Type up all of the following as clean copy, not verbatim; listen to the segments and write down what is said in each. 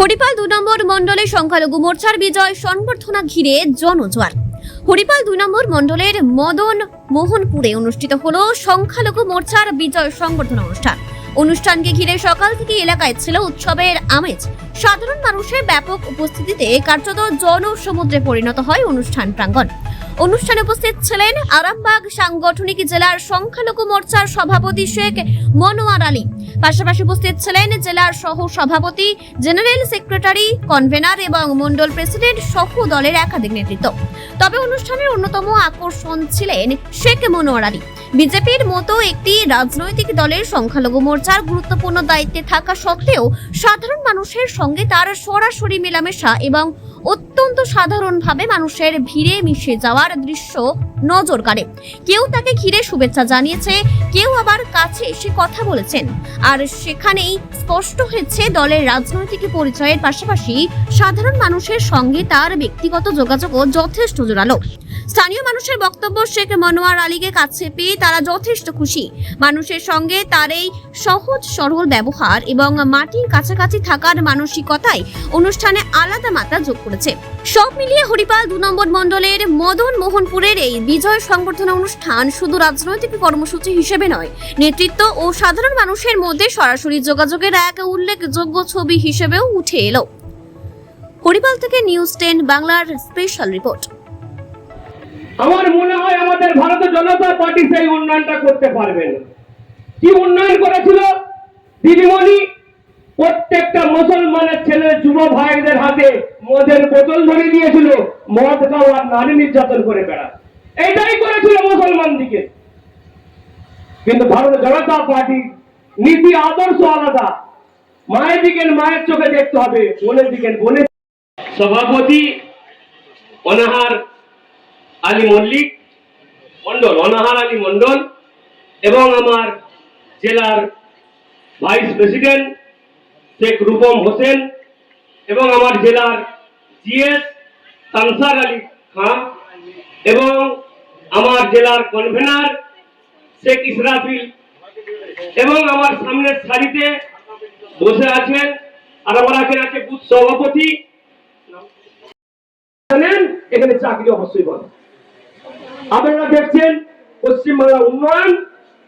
হরিপাল ২ নম্বর মণ্ডলে সংখ্যালঘু মোর্চার বিজয় সংবর্ধনা ঘিরে জনজোয়ার। হরিপাল ২ নম্বর মণ্ডলের মদন মোহনপুরে অনুষ্ঠিত হলো সংখ্যালঘু মোর্চার বিজয় সংবর্ধনা অনুষ্ঠান। অনুষ্ঠানকে ঘিরে সকাল থেকে এলাকায় ছিল উৎসবের আমেজ। সাধারণ মানুষের ব্যাপক উপস্থিতিতে কার্যত জনসমুদ্রে পরিণত হয় অনুষ্ঠান প্রাঙ্গণ। অনুষ্ঠানে উপস্থিত ছিলেন আরামবাগ সাংগঠনিক জেলার সংখ্যালঘু মোর্চার সভাপতি শেখ মনোয়ার আলী। পাশাপাশি উপস্থিত ছিলেন জেলার সহ সভাপতি, জেনারেল সেক্রেটারি, কনভেনার এবং মন্ডল প্রেসিডেন্ট সহ দলের একাধিক নেতৃত্ব। তবে অনুষ্ঠানের অন্যতম আকর্ষণ ছিলেন শেখ মনোয়ার আলী। বিজেপির মতো একটি রাজনৈতিক দলের সংখ্যালঘু মোর্চার গুরুত্বপূর্ণ দায়িত্বে থাকা সত্ত্বেও সাধারণ মানুষের সঙ্গে তার সরাসরি মেলামেশা এবং অত্যন্ত সাধারণভাবে মানুষের ভিড়ে মিশে যাওয়ার দৃশ্য নজর কাড়ে। কেউ তাকে ঘিরে শুভেচ্ছা জানিয়েছে, কেউ আবার কাছে এসে কথা বলেছেন। আর সেখানেই স্পষ্ট হয়েছে দলের রাজনৈতিক পরিচয়ের পাশাপাশি সাধারণ মানুষের সঙ্গে তার ব্যক্তিগত যোগাযোগও যথেষ্ট জোরালো। স্থানীয় মানুষের বক্তব্য, শেখ মনোয়ার আলীকে কাছে পেয়ে তারা যথেষ্ট খুশি। মানুষের সঙ্গে তার এই সহজ সরল ব্যবহার এবং মাটির কাছাকাছি থাকার মানসিকতাই অনুষ্ঠানে আলাদা মাত্রা যোগ করেছে। সব মিলিয়ে হরিপাল ২ নম্বর মণ্ডলের মদন মোহনপুরের এই বিজয় সংবর্ধনা অনুষ্ঠান শুধু রাজনৈতিক কর্মসূচি হিসেবে নয়, নেতৃত্ব ও সাধারণ মানুষের মধ্যে সরাসরি যোগাযোগের এক উল্লেখযোগ্য ছবি হিসেবেও উঠে এলো। হরিপাল থেকে নিউজ 10 বাংলার স্পেশাল রিপোর্ট। আমার মনে হয় আমাদের ভারতীয় জনতা পার্টি সেই উন্নয়নটা করতে পারবে না। কি উন্নয়ন করেছিল দিদিমণি? প্রত্যেকটা মুসলমানের ছেলে যুব ভাইদের হাতে মদের বোতল ধরে দিয়েছিল, মদ খাওয়া আর নারী নির্যাতন করে বেড়া, এটাই করেছিল মুসলমান দিকে। কিন্তু ভারতীয় জনতা পার্টি নীতি আদর্শ আলাদা। মায়ের দিকে মায়ের চোখে দেখতে হবে, বোনের দিকে বোনের। সভাপতি অনাহার আলী মল্লিক মন্ডল, অনাহার আলী মন্ডল এবং আমার জেলার ভাইস প্রেসিডেন্ট শেখ রূপম হোসেন এবং আমার জেলার জিএস তানসার আলী খান এবং আমার জেলার কনভেনার শেখ ইসরাফিল এবং আমার সামনের সারিতে বসে আছেন আর আমার আগে আছে বুথ সভাপতি। জানেন এখানে চাকরি অবশ্যই বলে। আপনারা দেখছেন পশ্চিমবাংলার উন্নয়ন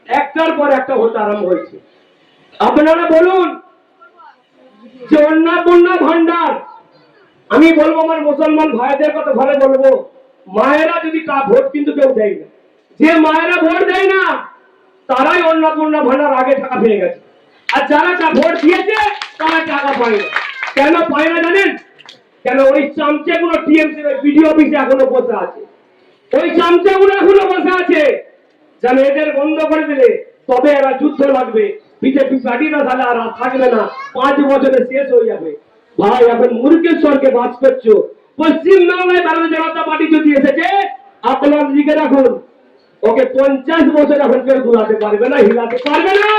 একটার পর একটা হতে আরম্ভ হয়েছে। আপনারা বলুন যে অন্নপূর্ণা ভান্ডার, আমি বলবো আমার মুসলমান ভাইদের কথা ঘরে বলবো, মায়েরা যদি ভোট কিন্তু কেউ দেয় না, যে মায়েরা ভোট দেয় না তারাই অন্নপূর্ণা ভান্ডার আগে টাকা পেয়ে গেছে, আর যারা ভোট দিয়েছে তারা টাকা পায় না। কেন পায় না জানেন? কেন? ওই চামচেগুলো টিএমসি বিডিও অফিসে এখনো বসে আছে, ওই চামচাগুলো এখনো বসে আছে। যেন এদের বন্ধ করে দিলে তবে এরা যুদ্ধ লাগবে, বিজেপি পার্টিরা তাহলে আর থাকবে না, 5 বছরে শেষ হয়ে যাবে। ভাই এখন মুরগেশ্বরকে বাস করছো, পশ্চিমবাংলায় ভারতীয় জনতা পার্টি যদি এসেছে আপনার দিকে রাখুন, ওকে 50 বছর এখন কেউ ঘুরাতে পারবে না, হিলাতে পারবে না।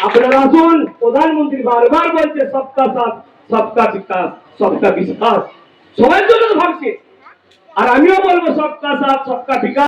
আপনারা আসুন, প্রধানমন্ত্রী বারবার বলছে সবকা সাথ সবকা বিকাশ সবকা বিশ্বাস, সবার জন্য ভাবছে। আর আমিও বলবো সবকা সাথ সবকা বিকাশ।